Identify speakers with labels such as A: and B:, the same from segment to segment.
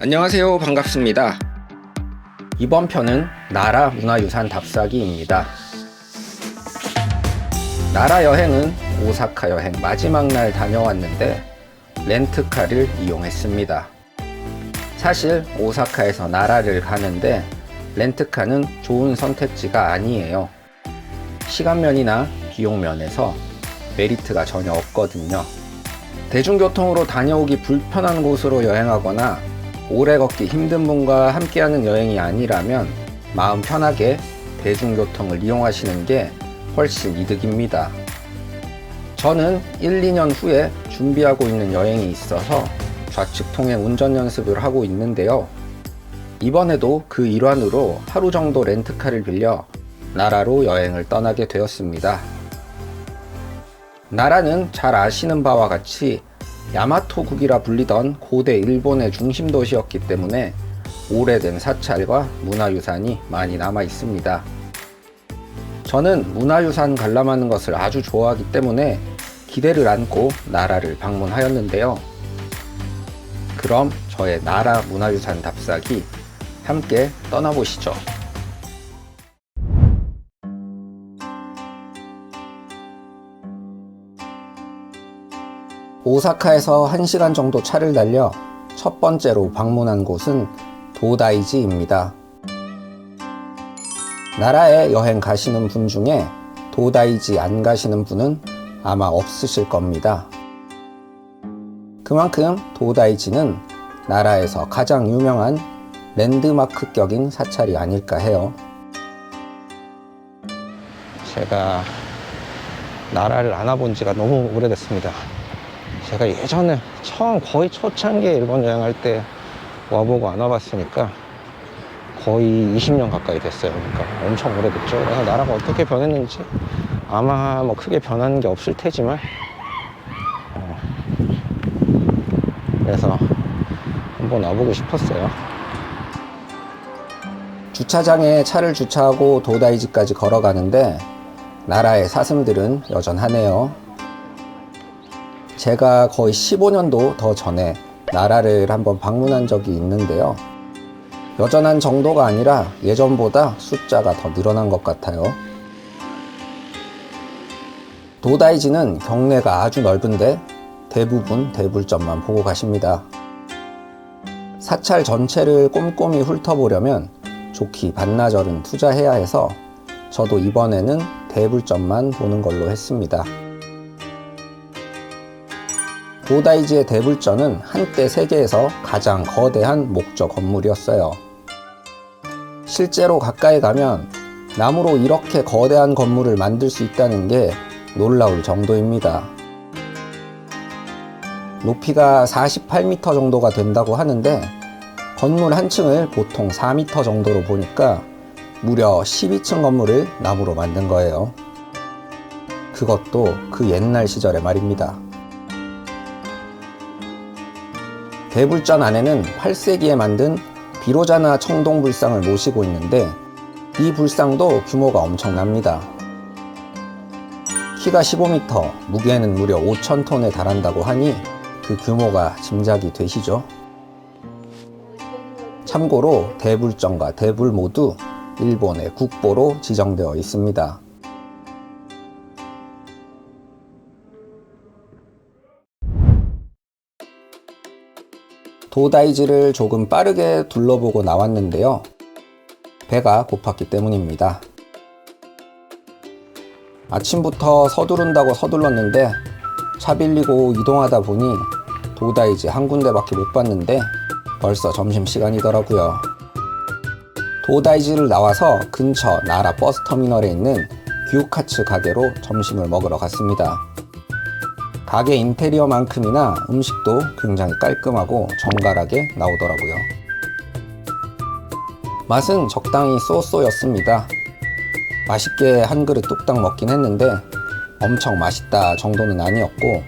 A: 안녕하세요. 반갑습니다. 이번 편은 나라 문화유산 답사기입니다. 나라 여행은 오사카 여행 마지막 날 다녀왔는데 렌트카를 이용했습니다. 사실 오사카에서 나라를 가는데 렌트카는 좋은 선택지가 아니에요. 시간면이나 비용면에서 메리트가 전혀 없거든요. 대중교통으로 다녀오기 불편한 곳으로 여행하거나 오래 걷기 힘든 분과 함께하는 여행이 아니라면 마음 편하게 대중교통을 이용하시는 게 훨씬 이득입니다. 저는 1, 2년 후에 준비하고 있는 여행이 있어서 좌측 통행 운전 연습을 하고 있는데요. 이번에도 그 일환으로 하루 정도 렌트카를 빌려 나라로 여행을 떠나게 되었습니다. 나라는 잘 아시는 바와 같이 야마토국이라 불리던 고대 일본의 중심 도시였기 때문에 오래된 사찰과 문화유산이 많이 남아 있습니다. 저는 문화유산 관람하는 것을 아주 좋아하기 때문에 기대를 안고 나라를 방문하였는데요. 그럼 저의 나라 문화유산 답사기 함께 떠나보시죠. 오사카에서 1시간 정도 차를 달려 첫 번째로 방문한 곳은 도다이지입니다. 나라에 여행 가시는 분 중에 도다이지 안 가시는 분은 아마 없으실 겁니다. 그만큼 도다이지는 나라에서 가장 유명한 랜드마크격인 사찰이 아닐까 해요. 제가 나라를 안 와본 지가 너무 오래됐습니다. 제가 예전에 거의 초창기에 일본 여행할 때 와보고 안 와봤으니까 거의 20년 가까이 됐어요. 그러니까 엄청 오래됐죠. 그래서 나라가 어떻게 변했는지 아마 뭐 크게 변하는 게 없을 테지만 그래서 한번 와보고 싶었어요. 주차장에 차를 주차하고 도다이지까지 걸어가는데 나라의 사슴들은 여전하네요. 제가 거의 15년도 더 전에 나라를 한번 방문한 적이 있는데요. 여전한 정도가 아니라 예전보다 숫자가 더 늘어난 것 같아요. 도다이지는 경내가 아주 넓은데 대부분 대불점만 보고 가십니다. 사찰 전체를 꼼꼼히 훑어보려면 좋기 반나절은 투자해야 해서 저도 이번에는 대불점만 보는 걸로 했습니다. 도다이지의 대불전은 한때 세계에서 가장 거대한 목조 건물이었어요. 실제로 가까이 가면 나무로 이렇게 거대한 건물을 만들 수 있다는 게 놀라울 정도입니다. 높이가 48m 정도가 된다고 하는데 건물 한 층을 보통 4m 정도로 보니까 무려 12층 건물을 나무로 만든 거예요. 그것도 그 옛날 시절의 말입니다. 대불전 안에는 8세기에 만든 비로자나 청동불상을 모시고 있는데 이 불상도 규모가 엄청납니다. 키가 15m, 무게는 무려 5,000톤에 달한다고 하니 그 규모가 짐작이 되시죠? 참고로 대불전과 대불 모두 일본의 국보로 지정되어 있습니다. 도다이지를 조금 빠르게 둘러보고 나왔는데요. 배가 고팠기 때문입니다. 아침부터 서두른다고 서둘렀는데 차 빌리고 이동하다 보니 도다이지 한 군데밖에 못 봤는데 벌써 점심시간이더라고요. 도다이지를 나와서 근처 나라 버스터미널에 있는 규카츠 가게로 점심을 먹으러 갔습니다. 가게 인테리어만큼이나 음식도 굉장히 깔끔하고 정갈하게 나오더라고요. 맛은 적당히 쏘쏘였습니다. 맛있게 한 그릇 뚝딱 먹긴 했는데 엄청 맛있다 정도는 아니었고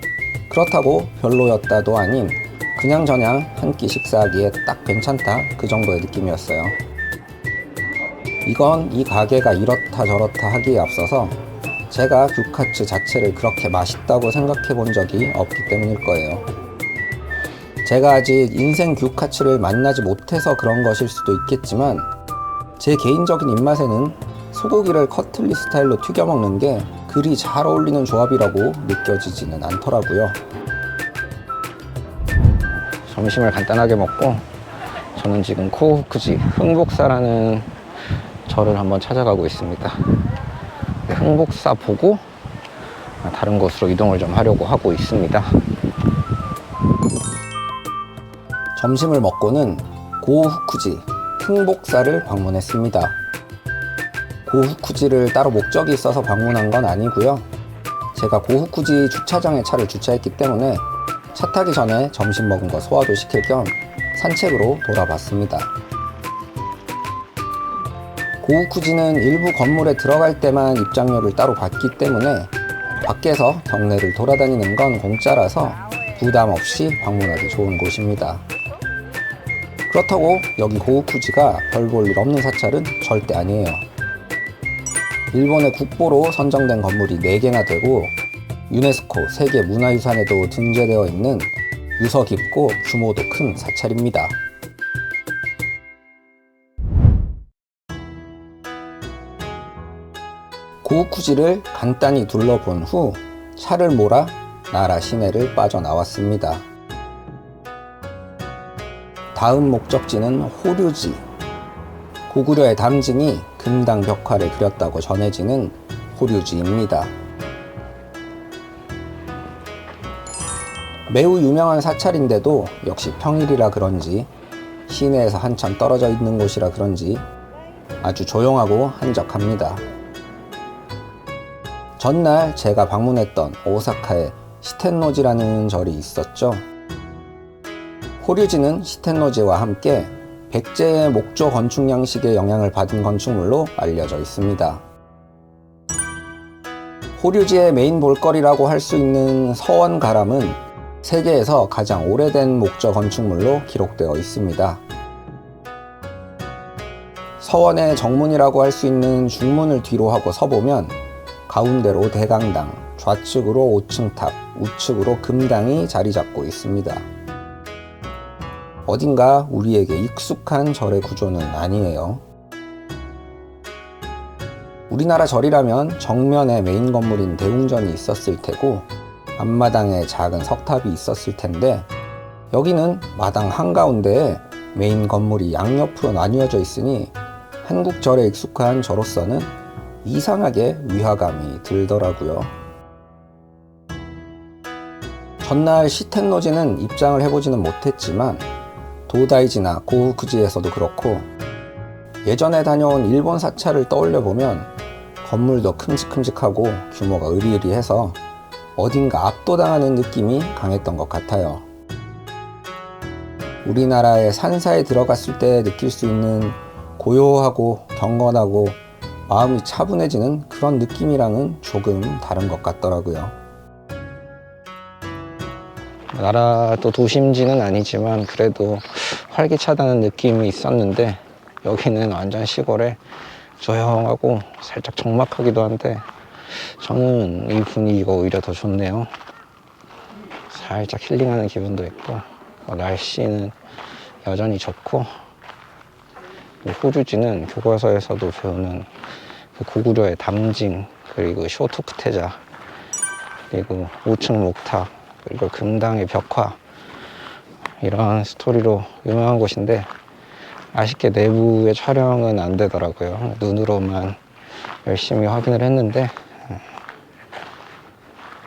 A: 그렇다고 별로였다도 아닌 그냥저냥 한 끼 식사하기에 딱 괜찮다 그 정도의 느낌이었어요. 이건 이 가게가 이렇다 저렇다 하기에 앞서서 제가 규카츠 자체를 그렇게 맛있다고 생각해 본 적이 없기 때문일 거예요. 제가 아직 인생 규카츠를 만나지 못해서 그런 것일 수도 있겠지만 제 개인적인 입맛에는 소고기를 커틀리 스타일로 튀겨 먹는 게 그리 잘 어울리는 조합이라고 느껴지지는 않더라고요. 점심을 간단하게 먹고 저는 지금 코후쿠지 흥복사라는 절을 한번 찾아가고 있습니다. 흥복사 보고 다른 곳으로 이동을 좀 하려고 하고 있습니다. 점심을 먹고는 고후쿠지 흥복사를 방문했습니다. 고후쿠지를 따로 목적이 있어서 방문한 건 아니고요. 제가 고후쿠지 주차장에 차를 주차했기 때문에 차 타기 전에 점심 먹은 거 소화도 시킬 겸 산책으로 돌아봤습니다. 고후쿠지는 일부 건물에 들어갈 때만 입장료를 따로 받기 때문에 밖에서 경내를 돌아다니는 건 공짜라서 부담 없이 방문하기 좋은 곳입니다. 그렇다고 여기 고후쿠지가 별 볼 일 없는 사찰은 절대 아니에요. 일본의 국보로 선정된 건물이 4개나 되고 유네스코 세계 문화유산에도 등재되어 있는 유서 깊고 규모도 큰 사찰입니다. 고후쿠지를 간단히 둘러본 후 차를 몰아 나라 시내를 빠져나왔습니다. 다음 목적지는 호류지. 고구려의 담징이 금당 벽화를 그렸다고 전해지는 호류지입니다. 매우 유명한 사찰인데도 역시 평일이라 그런지 시내에서 한참 떨어져 있는 곳이라 그런지 아주 조용하고 한적합니다. 전날 제가 방문했던 오사카에 시텐노지라는 절이 있었죠. 호류지는 시텐노지와 함께 백제의 목조 건축 양식의 영향을 받은 건축물로 알려져 있습니다. 호류지의 메인 볼거리라고 할 수 있는 서원 가람은 세계에서 가장 오래된 목조 건축물로 기록되어 있습니다. 서원의 정문이라고 할 수 있는 중문을 뒤로 하고 서보면 가운데로 대강당, 좌측으로 5층 탑, 우측으로 금당이 자리 잡고 있습니다. 어딘가 우리에게 익숙한 절의 구조는 아니에요. 우리나라 절이라면 정면에 메인 건물인 대웅전이 있었을 테고 앞마당에 작은 석탑이 있었을 텐데 여기는 마당 한가운데에 메인 건물이 양옆으로 나뉘어져 있으니 한국 절에 익숙한 저로서는 이상하게 위화감이 들더라고요. 전날 시텐노지는 입장을 해보지는 못했지만 도다이지나 고후쿠지에서도 그렇고 예전에 다녀온 일본 사찰을 떠올려보면 건물도 큼직큼직하고 규모가 으리으리해서 어딘가 압도당하는 느낌이 강했던 것 같아요. 우리나라의 산사에 들어갔을 때 느낄 수 있는 고요하고 경건하고 마음이 차분해지는 그런 느낌이랑은 조금 다른 것 같더라고요. 나라도 도심지는 아니지만 그래도 활기차다는 느낌이 있었는데 여기는 완전 시골에 조용하고 살짝 적막하기도 한데 저는 이 분위기가 오히려 더 좋네요. 살짝 힐링하는 기분도 있고 날씨는 여전히 좋고 호류지는 교과서에서도 배우는 그 고구려의 담징 그리고 쇼토쿠테자 그리고 5층 목탑 그리고 금당의 벽화 이런 스토리로 유명한 곳인데 아쉽게 내부의 촬영은 안 되더라고요. 눈으로만 열심히 확인을 했는데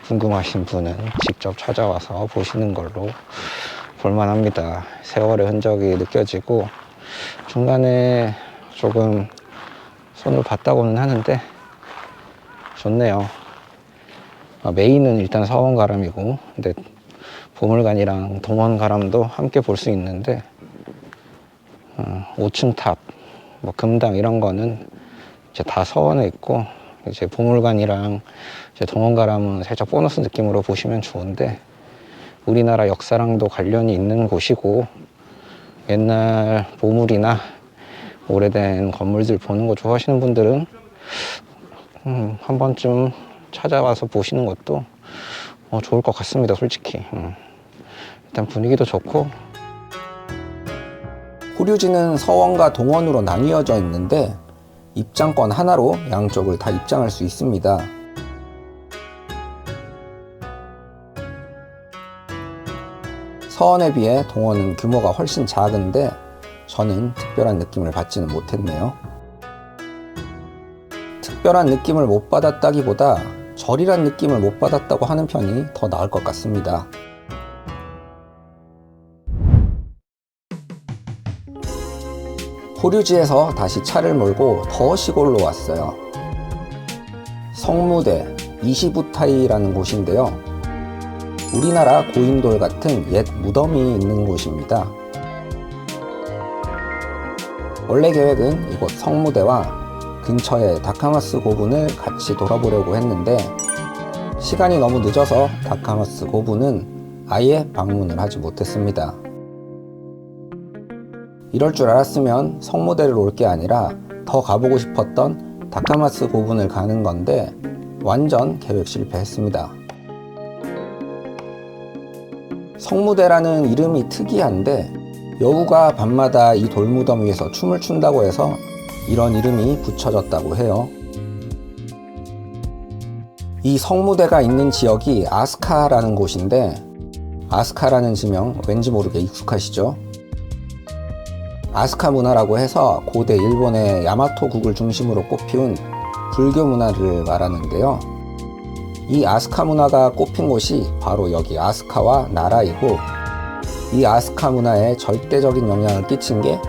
A: 궁금하신 분은 직접 찾아와서 보시는 걸로 볼만합니다. 세월의 흔적이 느껴지고 중간에 조금 손을 봤다고는 하는데 좋네요. 메인은 일단 서원가람이고 근데 보물관이랑 동원가람도 함께 볼 수 있는데 5층 탑, 뭐 금당 이런 거는 이제 다 서원에 있고 이제 보물관이랑 이제 동원가람은 살짝 보너스 느낌으로 보시면 좋은데 우리나라 역사랑도 관련이 있는 곳이고 옛날 보물이나 오래된 건물들 보는 거 좋아하시는 분들은 한 번쯤 찾아와서 보시는 것도 좋을 것 같습니다. 솔직히 일단 분위기도 좋고, 호류지는 서원과 동원으로 나뉘어져 있는데 입장권 하나로 양쪽을 다 입장할 수 있습니다. 서원에 비해 동원은 규모가 훨씬 작은데 저는 특별한 느낌을 받지는 못했네요. 특별한 느낌을 못 받았다기보다 절이란 느낌을 못 받았다고 하는 편이 더 나을 것 같습니다. 호류지에서 다시 차를 몰고 더 시골로 왔어요. 성무대 이시부타이라는 곳인데요. 우리나라 고인돌 같은 옛 무덤이 있는 곳입니다. 원래 계획은 이곳 성무대와 근처의 다카마스 고분을 같이 돌아보려고 했는데 시간이 너무 늦어서 다카마스 고분은 아예 방문을 하지 못했습니다. 이럴 줄 알았으면 성무대를 올 게 아니라 더 가보고 싶었던 다카마스 고분을 가는 건데 완전 계획 실패했습니다. 성무대라는 이름이 특이한데 여우가 밤마다 이 돌무덤 위에서 춤을 춘다고 해서 이런 이름이 붙여졌다고 해요. 이 성무대가 있는 지역이 아스카라는 곳인데 아스카라는 지명 왠지 모르게 익숙하시죠? 아스카 문화라고 해서 고대 일본의 야마토국을 중심으로 꽃피운 불교 문화를 말하는데요. 이 아스카 문화가 꽃핀 곳이 바로 여기 아스카와 나라이고 이 아스카 문화에 절대적인 영향을 끼친 게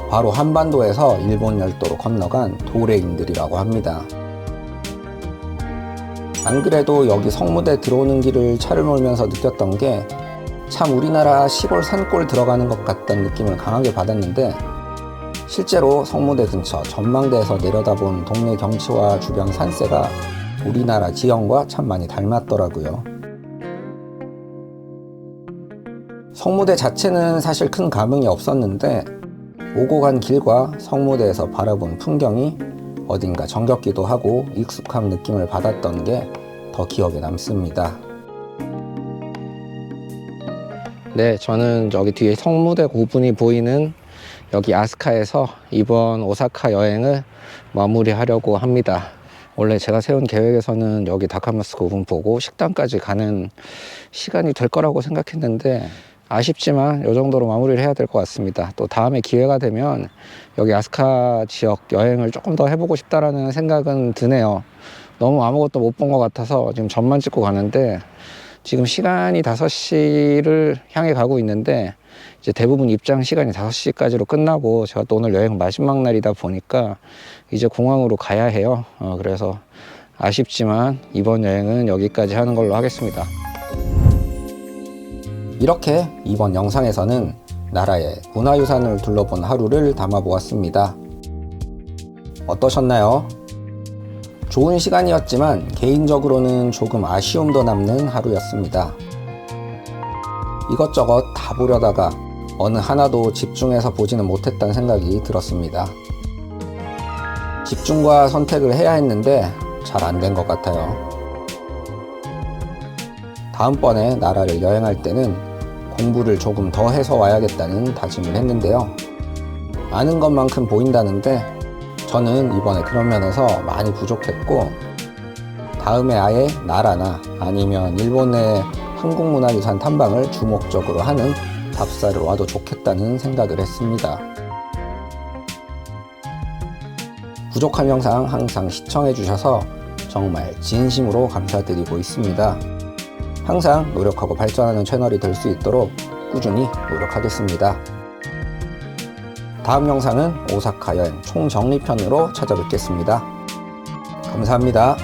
A: 바로 한반도에서 일본 열도로 건너간 도레인들이라고 합니다. 안 그래도 여기 성무대 들어오는 길을 차를 몰면서 느꼈던 게 참 우리나라 시골 산골 들어가는 것 같다는 느낌을 강하게 받았는데 실제로 성무대 근처 전망대에서 내려다본 동네 경치와 주변 산세가 우리나라 지형과 참 많이 닮았더라고요. 성무대 자체는 사실 큰 감흥이 없었는데 오고 간 길과 성무대에서 바라본 풍경이 어딘가 정겹기도 하고 익숙한 느낌을 받았던 게 더 기억에 남습니다. 네, 저는 저기 뒤에 성무대 고분이 보이는 여기 아스카에서 이번 오사카 여행을 마무리하려고 합니다. 원래 제가 세운 계획에서는 여기 다카마스 고분 보고 식당까지 가는 시간이 될 거라고 생각했는데 아쉽지만 이 정도로 마무리를 해야 될 것 같습니다. 또 다음에 기회가 되면 여기 아스카 지역 여행을 조금 더 해보고 싶다라는 생각은 드네요. 너무 아무것도 못 본 것 같아서 지금 전만 찍고 가는데 지금 시간이 5시를 향해 가고 있는데 이제 대부분 입장 시간이 5시까지로 끝나고 제가 또 오늘 여행 마지막 날이다 보니까 이제 공항으로 가야 해요. 그래서 아쉽지만 이번 여행은 여기까지 하는 걸로 하겠습니다. 이렇게 이번 영상에서는 나라의 문화유산을 둘러본 하루를 담아보았습니다. 어떠셨나요? 좋은 시간이었지만 개인적으로는 조금 아쉬움도 남는 하루였습니다. 이것저것 다 보려다가 어느 하나도 집중해서 보지는 못했다는 생각이 들었습니다. 집중과 선택을 해야 했는데 잘 안 된 것 같아요. 다음번에 나라를 여행할 때는 공부를 조금 더 해서 와야겠다는 다짐을 했는데요. 아는 것만큼 보인다는데 저는 이번에 그런 면에서 많이 부족했고 다음에 아예 나라나 아니면 일본의 한국문화유산 탐방을 주목적으로 하는 답사를 와도 좋겠다는 생각을 했습니다. 부족한 영상 항상 시청해 주셔서 정말 진심으로 감사드리고 있습니다. 항상 노력하고 발전하는 채널이 될 수 있도록 꾸준히 노력하겠습니다. 다음 영상은 오사카 여행 총정리편으로 찾아뵙겠습니다. 감사합니다.